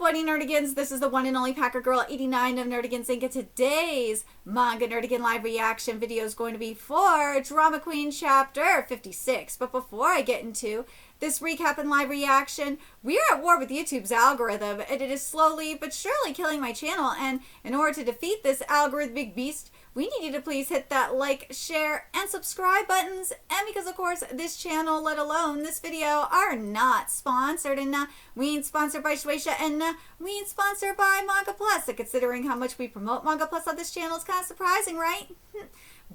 Buddy Nerdigans? This is the one and only Packer Girl 89 of Nerdigans Inc. Today's Manga Nerdigan live reaction video is going to be for Drama Queen Chapter 56. But before I get into this recap and live reaction, we are at war with YouTube's algorithm, and it is slowly but surely killing my channel. And in order to defeat this algorithmic beast, we need you to please hit that like, share, and subscribe buttons. And because, of course, this channel, let alone this video, are not sponsored. And we ain't sponsored by Shueisha, and we ain't sponsored by Manga Plus. So considering how much we promote Manga Plus on this channel, it's kind of surprising, right?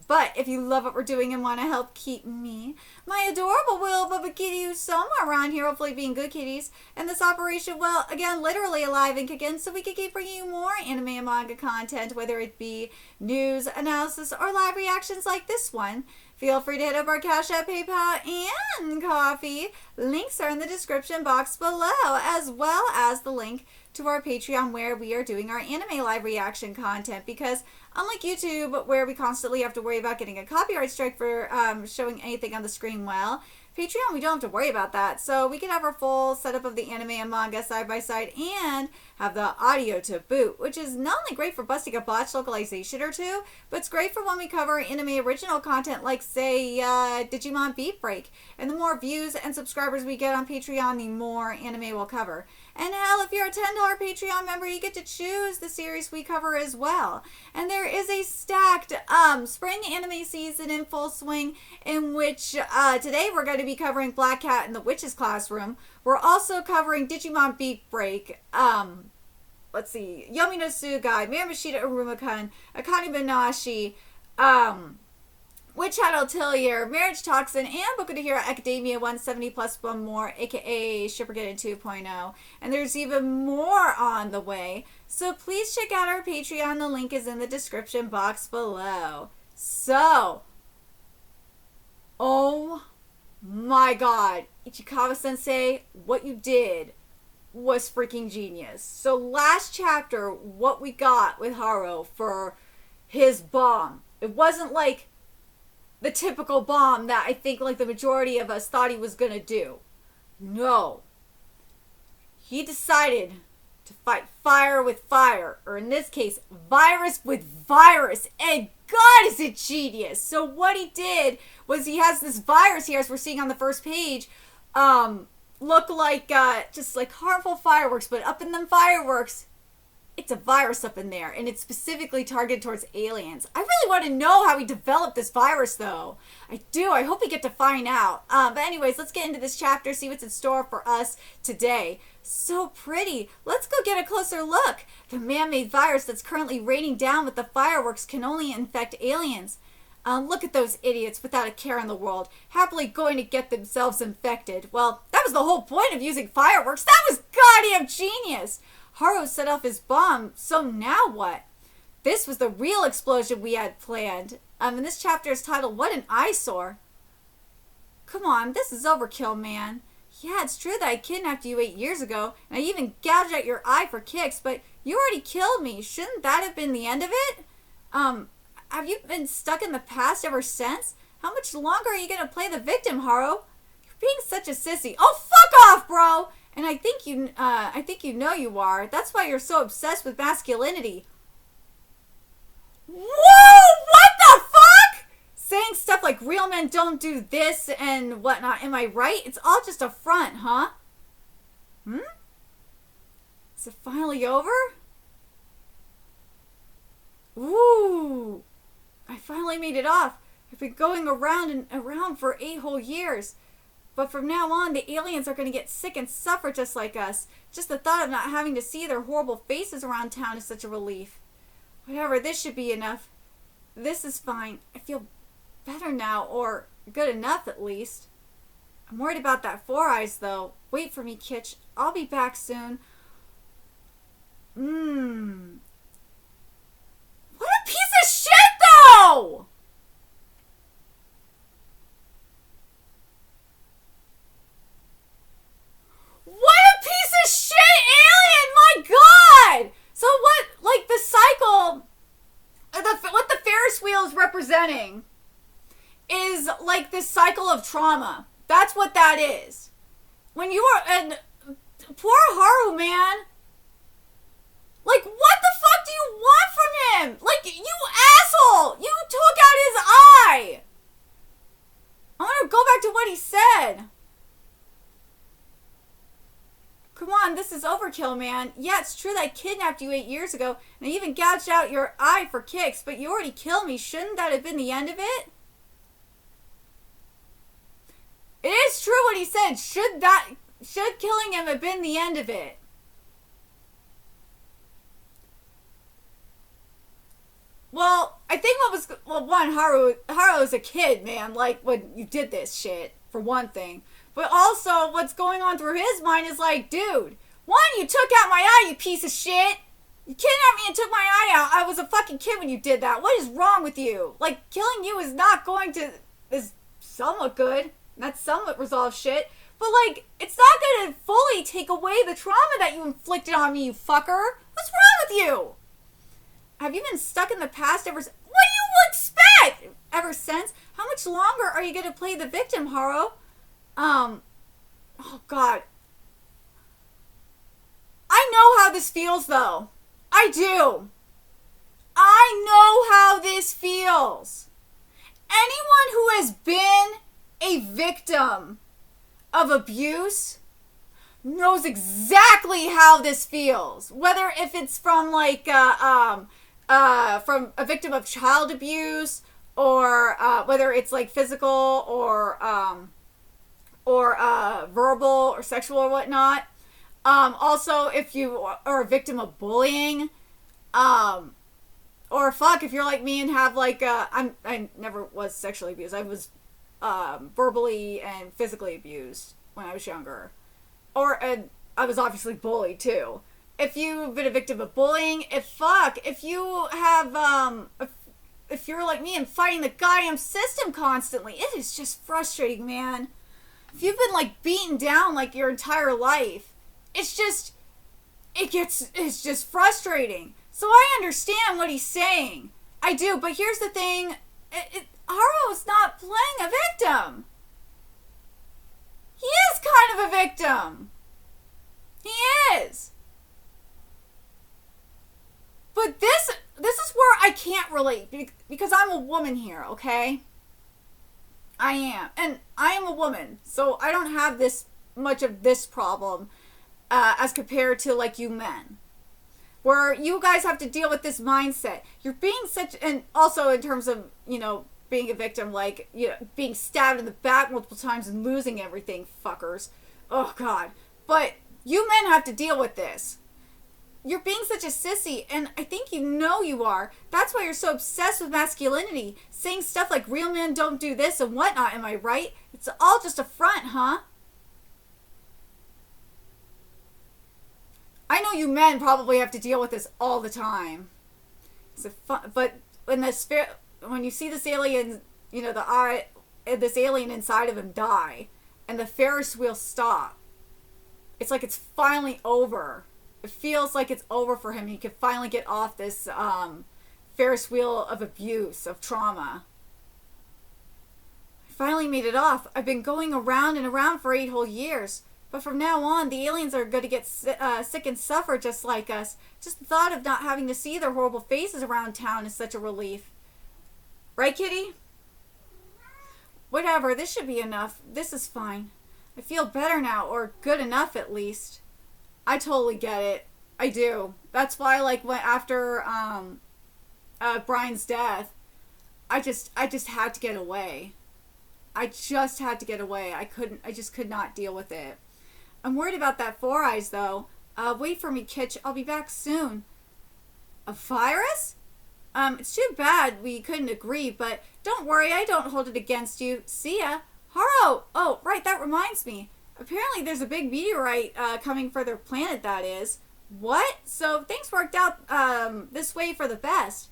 But if you love what we're doing and want to help keep me, my adorable Will Bubba Kitty, somewhere around here, hopefully being good kitties, and this operation, well, again, literally alive and kicking, so we can keep bringing you more anime and manga content, whether it be news, analysis, or live reactions like this one. Feel free to hit up our Cash App, PayPal, and Coffee. Links are in the description box below, as well as the link to our Patreon where we are doing our anime live reaction content, because unlike YouTube where we constantly have to worry about getting a copyright strike for showing anything on the screen, well, Patreon, we don't have to worry about that. So we can have our full setup of the anime and manga side by side and have the audio to boot, which is not only great for busting a botched localization or two, but it's great for when we cover anime original content like, say, Digimon Beat Break. And the more views and subscribers we get on Patreon, the more anime we'll cover. And hell, if you're a $10 Patreon member, you get to choose the series we cover as well. And there is a stacked spring anime season in full swing, in which today we're going to be covering Black Cat and the Witch's Classroom. We're also covering Digimon Beat Break, let's see, Yomi no Tsugai, Miramashita Aruma-kun, Akane Banashi, Witch Hat Atelier, Marriage Toxin, and Boku no Hero Academia 170 plus one more, aka Shippergeddon 2.0. And there's even more on the way. So please check out our Patreon. The link is in the description box below. So, oh my god, Ichikawa-sensei, what you did was freaking genius. So last chapter, what we got with Haro for his bomb, it wasn't like the typical bomb that I think like the majority of us thought he was gonna do. No. He decided to fight fire with fire, or in this case, virus with virus. And God, is it genius! So what he did was he has this virus here, as we're seeing on the first page, look like just like harmful fireworks, but up in them fireworks, it's a virus up in there, and it's specifically targeted towards aliens. I really want to know how he developed this virus, though. I do. I hope we get to find out. But anyways, let's get into this chapter, see what's in store for us today. So pretty. Let's go get a closer look. The man-made virus that's currently raining down with the fireworks can only infect aliens. Look at those idiots without a care in the world, happily going to get themselves infected. Well, that was the whole point of using fireworks. That was goddamn genius. Haro set off his bomb, so now what? This was the real explosion we had planned. And this chapter is titled, What an Eyesore. Come on, this is overkill, man. Yeah, it's true that I kidnapped you 8 years ago, and I even gouged out your eye for kicks, but you already killed me. Shouldn't that have been the end of it? Have you been stuck in the past ever since? How much longer are you gonna play the victim, Haro? You're being such a sissy. Oh, fuck off, bro! And I think you know you are. That's why you're so obsessed with masculinity. Whoa! What the fuck? Saying stuff like real men don't do this and whatnot. Am I right? It's all just a front, huh? Is it finally over? Ooh! I finally made it off. I've been going around and around for 8 whole years. But from now on, the aliens are going to get sick and suffer just like us. Just the thought of not having to see their horrible faces around town is such a relief. Whatever, this should be enough. This is fine. I feel better now, or good enough at least. I'm worried about that 4 Eyes, though. Wait for me, Kitch. I'll be back soon. What a piece of shit, though! What the Ferris wheel is representing is like this cycle of trauma. That's what that is. When you are, and poor Haru, man. Like, what the fuck do you want from him? Like, you asshole! You took out his eye! I want to go back to what he said. Come on, this is overkill, man. Yeah, it's true that I kidnapped you 8 years ago, and I even gouged out your eye for kicks, but you already killed me. Shouldn't that have been the end of it? It is true what he said. Should killing him have been the end of it? Well, I think one, Haru is a kid, man, like, when you did this shit, for one thing. But also, what's going on through his mind is like, dude, one, you took out my eye, you piece of shit. You kidnapped me and took my eye out. I was a fucking kid when you did that. What is wrong with you? Like, killing you is somewhat good. That's somewhat resolved shit. But, like, it's not gonna fully take away the trauma that you inflicted on me, you fucker. What's wrong with you? Have you been stuck in the past ever since? What do you expect? Ever since? How much longer are you gonna play the victim, Haru? Oh, God. I know how this feels, though. I do. I know how this feels. Anyone who has been a victim of abuse knows exactly how this feels. Whether if it's from like from a victim of child abuse, or whether it's like physical or verbal or sexual or whatnot. Also, if you are a victim of bullying, or fuck, if you're like me and have like I never was sexually abused. I was verbally and physically abused when I was younger, or I was obviously bullied too. If you've been a victim of bullying, if you have if you're like me and fighting the goddamn system constantly, it is just frustrating, man. If you've been like beaten down like your entire life, it's just frustrating. So I understand what he's saying. I do, but here's the thing. Haru's not playing a victim. He is kind of a victim. He is. But this is where I can't relate, because I'm a woman here, okay? I am. And I am a woman, so I don't have this much of this problem as compared to like you men, where you guys have to deal with this mindset. You're being and also in terms of, being a victim, like, being stabbed in the back multiple times and losing everything, fuckers. Oh, God. But you men have to deal with this. You're being such a sissy, and I think you are. That's why you're so obsessed with masculinity, saying stuff like real men don't do this and whatnot, am I right? It's all just a front, huh? I know you men probably have to deal with this all the time. But when you see this alien, this alien inside of him die, and the Ferris wheel stop, it's like it's finally over. It feels like it's over for him. He can finally get off this Ferris wheel of abuse, of trauma. I finally made it off. I've been going around and around for 8 whole years. But from now on, the aliens are going to get sick and suffer just like us. Just the thought of not having to see their horrible faces around town is such a relief. Right, kitty? Whatever, this should be enough. This is fine. I feel better now, or good enough at least. I totally get it. I do. That's why, like, after Brian's death, I just had to get away. I just had to get away. I just could not deal with it. I'm worried about that Four Eyes, though. Wait for me, Kitch. I'll be back soon. A virus? It's too bad we couldn't agree, but don't worry, I don't hold it against you. See ya. Haru! Oh, right, that reminds me. Apparently there's a big meteorite coming for their planet, that is. What? So things worked out this way for the best.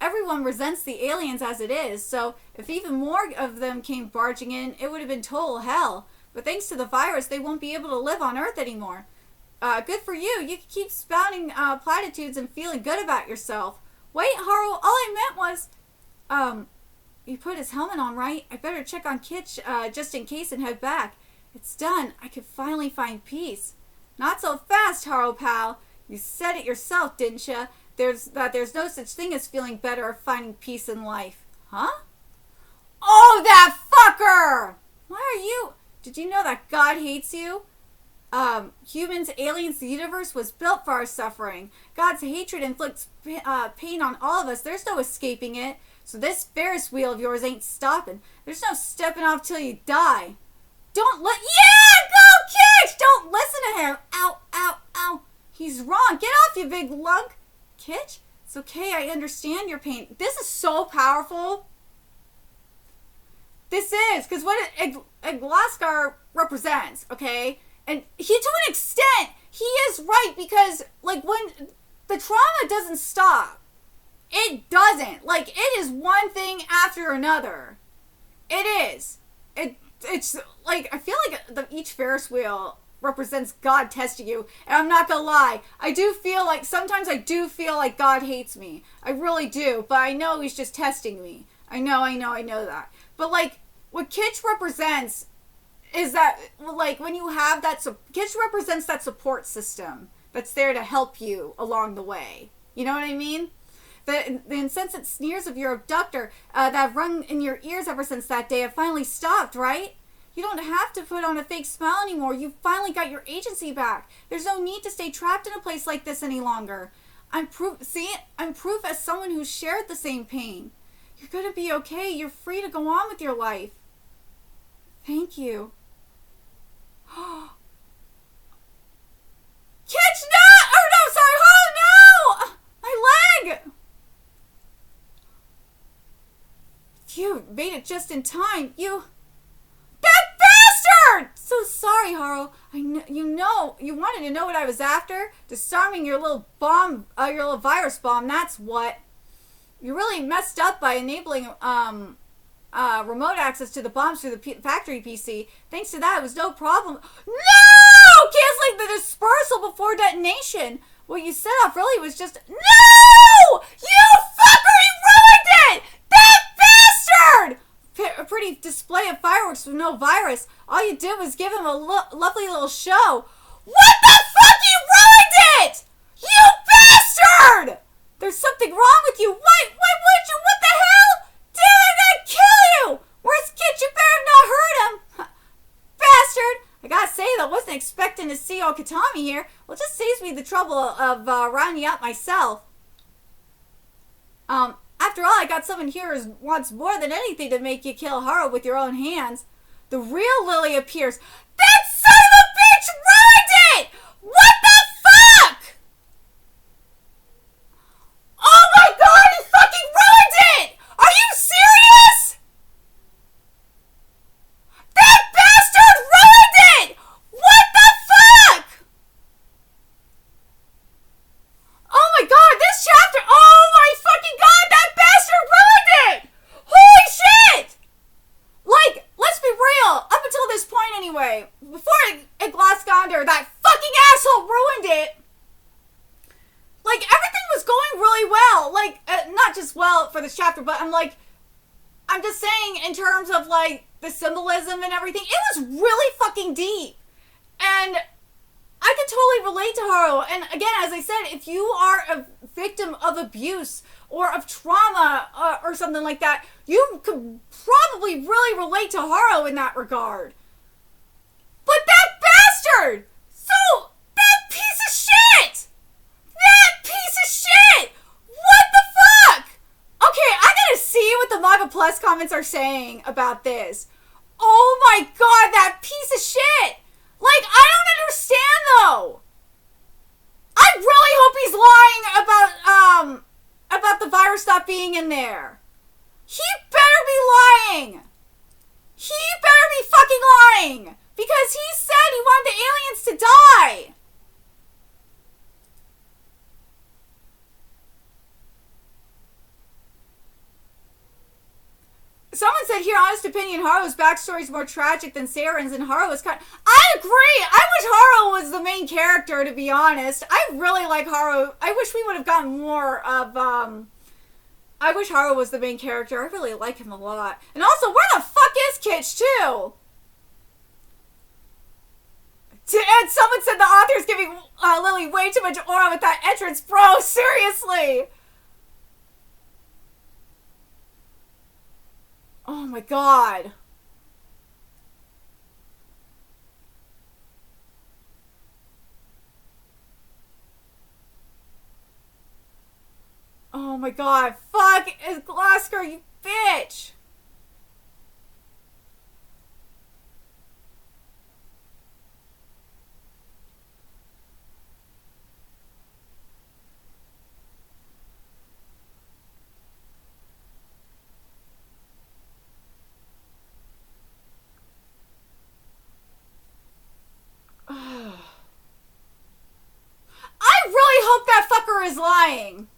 Everyone resents the aliens as it is, so if even more of them came barging in, it would have been total hell. But thanks to the virus, they won't be able to live on Earth anymore. Good for you. You can keep spouting platitudes and feeling good about yourself. Wait, Haru, all I meant was... you put his helmet on, right? I better check on Kitch just in case and head back. It's done. I could finally find peace. Not so fast, Haru pal. You said it yourself, didn't you? There's no such thing as feeling better or finding peace in life. Huh? Oh, that fucker! Why are you... Did you know that God hates you? Humans, aliens, the universe was built for our suffering. God's hatred inflicts pain on all of us. There's no escaping it. So this Ferris wheel of yours ain't stopping. There's no stepping off till you die. Don't let... Yeah! Go, Kitch! Don't listen to him! Ow, ow, ow. He's wrong. Get off, you big lug. Kitch? It's okay. I understand your pain. This is so powerful. This is, because what Eglaskar represents, okay? And he, to an extent, he is right, because, like, when the trauma doesn't stop, it doesn't. Like, it is one thing after another. It is. It's, like, I feel like each Ferris wheel represents God testing you, and I'm not gonna lie, sometimes I do feel like God hates me. I really do, but I know he's just testing me. I know that. But, like, what Kitch represents is that, like, when you have that... Kitch represents that support system that's there to help you along the way. You know what I mean? The insensate sneers of your abductor that have rung in your ears ever since that day have finally stopped, right? You don't have to put on a fake smile anymore. You've finally got your agency back. There's no need to stay trapped in a place like this any longer. I'm proof as someone who's shared the same pain. You're going to be okay. You're free to go on with your life. Thank you. Kitch, no! Oh, no, sorry. Oh, no! My leg! You made it just in time. That bastard! So sorry, Haru. You wanted to know what I was after? Disarming your little bomb, your little virus bomb, that's what. You really messed up by enabling remote access to the bombs through the factory PC. Thanks to that, it was no problem. No! Canceling the dispersal before detonation. What you set off really was just... No! You fucker! You ruined it! That bastard! A pretty display of fireworks with no virus. All you did was give him a lovely little show. What the fuck? You ruined it! You bastard! There's something wrong with you. Why would you? What the hell? Damn, I'm gonna kill you! Where's Kitch? You better not hurt him. Bastard! I gotta say, though, I wasn't expecting to see Okatami here. Well, it just saves me the trouble of rounding out myself. After all, I got someone here who wants more than anything to make you kill Haru with your own hands. The real Lily appears. That son of a bitch ruined it! What the fuck? Oh my god, he fucking ruined it! Are you serious? That bastard ruined it! What the fuck? Oh my god, this chapter... Oh my fucking god, that bastard ruined it! Holy shit! Like, let's be real. Up until this point anyway, before Eglaskander, that fucking asshole ruined it, like, everything was going really well. Like, not just well for this chapter, but I'm just saying in terms of, like, the symbolism and everything, it was really fucking deep. And I could totally relate to Haru. And again, as I said, if you are a victim of abuse or of trauma or something like that, you could probably really relate to Haru in that regard. But that bastard! So, that piece of shit! That piece of shit! What the fuck? Okay, I gotta see what the Manga Plus comments are saying about this. Oh my god, that piece of shit! Like, I don't understand, though. I really hope he's lying about the virus not being in there. He better be lying. He better be fucking lying. Because he said he wanted the aliens to die. Someone said here, honest opinion, Haru's backstory is more tragic than Seiren's, and Haru is kind of... I agree! I wish Haru was the main character, to be honest. I really like Haru. I wish we would have gotten more of, I wish Haru was the main character. I really like him a lot. And also, where the fuck is Kitch, too? And someone said the author's giving Lily way too much aura with that entrance. Bro, seriously. Oh my god. Oh my god. Fuck Glasgow, you bitch. I really hope that fucker is lying.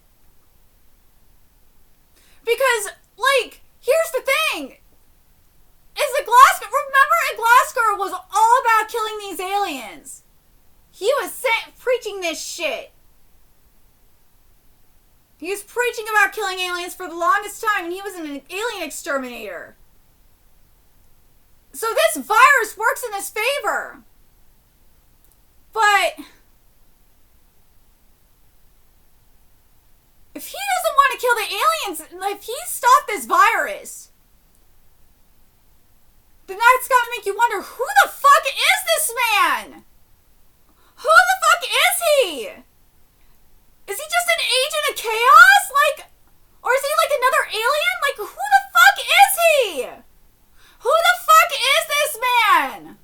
Because, like, here's the thing. Remember Glasgow was all about killing these aliens. He was preaching this shit. He was preaching about killing aliens for the longest time, and he was an alien exterminator. So this virus works in his favor. But if he doesn't want to kill the aliens, if he stopped this virus, then that's got to make you wonder, who the fuck is this man? Who the fuck is he? Is he just an agent of chaos? Like, or is he like another alien? Like, who the fuck is he? Who the fuck is this man?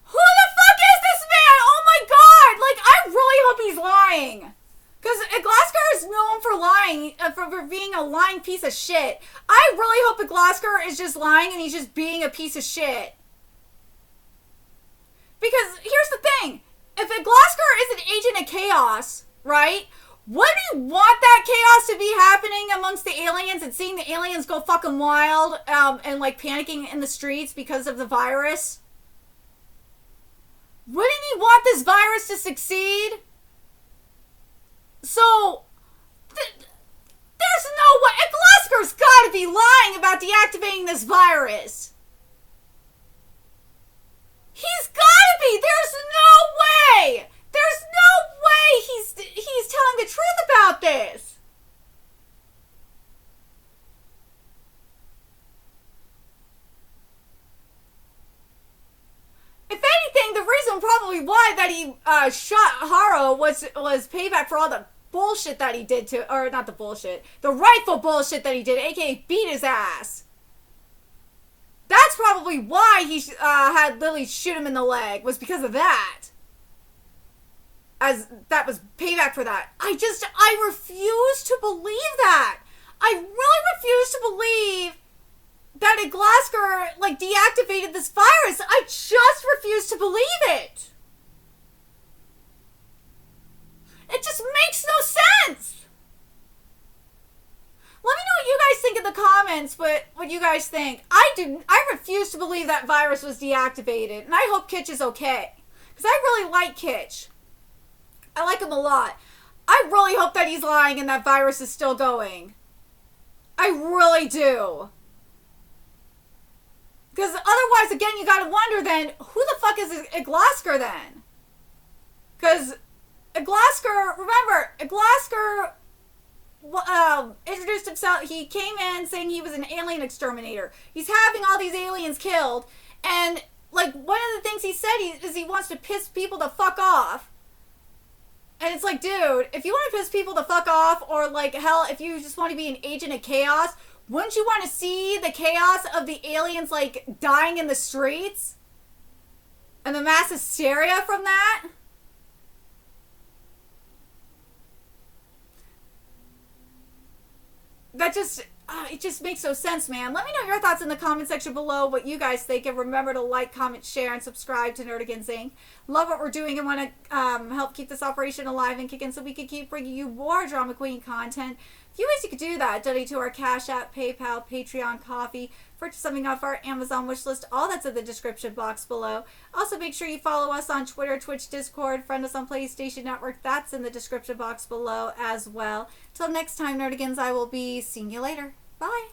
Who the fuck is this man? Oh my god! Like, I really hope he's lying. Because Glasgow is known for lying, for being a lying piece of shit. I really hope Glasgow is just lying and he's just being a piece of shit. Because here's the thing. If Glasgow is an agent of chaos, right? Wouldn't you want that chaos to be happening amongst the aliens and seeing the aliens go fucking wild and like panicking in the streets because of the virus? Wouldn't he want this virus to succeed? So, there's no way. Glasgow's gotta be lying about deactivating this virus. He's gotta be. There's no way. There's no way he's telling the truth about this. If anything, the reason probably why that he shot Haro was payback for all the bullshit that he did to, or not the bullshit, the rightful bullshit that he did, aka beat his ass. That's probably why he had Lily shoot him in the leg, was because of that. As that was payback for that. I refuse to believe that. I really refuse to believe that a Glasgow, like, deactivated this virus. I just refuse to believe it. It just makes no sense. Let me know what you guys think in the comments, what you guys think. I refuse to believe that virus was deactivated, and I hope Kitsch is okay. Because I really like Kitsch. I like him a lot. I really hope that he's lying and that virus is still going. I really do. Because otherwise, again, you gotta wonder then, who the fuck is Glasgow then? Because Glasgow, remember, Glasgow introduced himself. He came in saying he was an alien exterminator. He's having all these aliens killed, and like one of the things he said is he wants to piss people the fuck off. And it's like, dude, if you want to piss people the fuck off, or like hell, if you just want to be an agent of chaos, wouldn't you want to see the chaos of the aliens like dying in the streets and the mass hysteria from that? That just, it just makes no sense, man. Let me know your thoughts in the comment section below, what you guys think, and remember to like, comment, share, and subscribe to Nerdigans Inc. Love what we're doing and want to help keep this operation alive and kicking so we can keep bringing you more Drama Queen content. A few ways you could do that: donate to our Cash App, PayPal, Patreon, Coffee, purchase something off our Amazon wish list. All that's in the description box below. Also, make sure you follow us on Twitter, Twitch, Discord, friend us on PlayStation Network. That's in the description box below as well. Till next time, Nerdigans, I will be seeing you later. Bye.